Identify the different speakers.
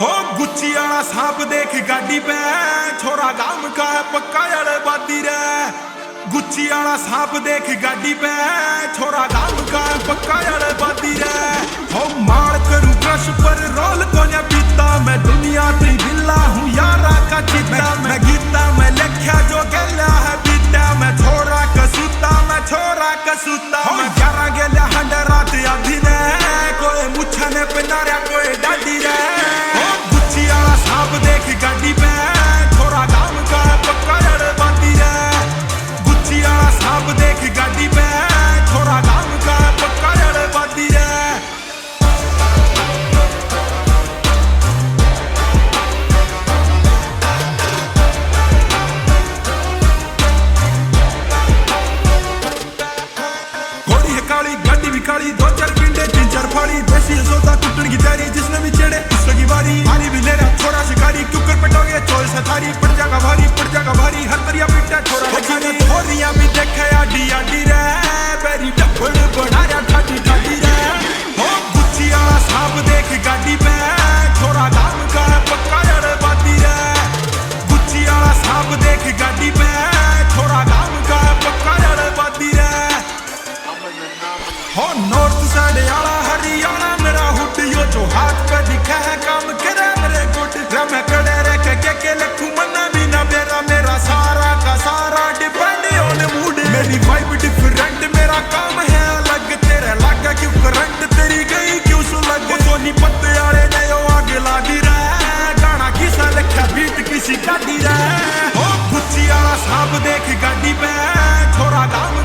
Speaker 1: हो गुच्ची वाला सांप देख गाड़ी पे छोरा गाम का है पक्का अड़े बादी रे। गुच्ची वाला सांप देख गाड़ी पे छोरा गाम का है पक्का अड़े बादी रे। हो मार करूं क्रश पर रोल कोन्या पीता मैं दुनिया ती बिल्ला हूँ यारा का चिता मैं गीता मैं लिखा जो गला है बीता मैं छोरा कसूता मैं छोरा कसूता मैं 11 गेल्या हंड रात आधी ने कोई मुच्छा ने पिनारा कोई डाडी रे। गुच्ची वाला सांप देख गाड़ी पे छोरा गाम का है पक्का अड़े बादी रे। गुच्ची वाला सांप देख गाड़ी पे छोरा गाम का है पक्का अड़े बादी रे। घोड़ी है काली गाड़ी भी काली 2-4 पिंडे 3-4 फाड़ी देसी सौदा कुटन की तैयारी जिसने भी चढ़े उसकी बारी हारी भी ले रहा छोरा शिकारी क्योंकर पटोगे चोल से थारी पड़ जाएगा भारी हर तरिया पिटा छोरा दिखाने छोरियां भी देखे आडी आडी रे बेरी टप्पड़ बना रहा ठाटी ठाटी रे। हो गुच्ची वाला सांप देख गाड़ी पे छोरा गाम का है पक्का अड़े बादी रे। गुच्ची वाला सांप देख गाड़ी पे छोरा गाम का है पक्का अड़े बादी रे। हो नॉर्थ साइड वाला हरियाणा मेरा हुड यो जो हाथ पे दिखा है काम करे मेरे गुड रे। मैं कड़े रह के लखू मना भी ना मेरा सारा का सारा डिपेंड ऑन मूड। मेरी वाइब डिफरेंट मेरा काम है अलग तेरे लगा क्यों करंट तेरी गई क्यों सुलग। सोनी पत्ते वाले ने यो आगे लागी रे गाना किसा लिखा बीट किसी गाड़ी रे। हो गुच्ची वाला सांप देख गाड़ी पे छोरा गाम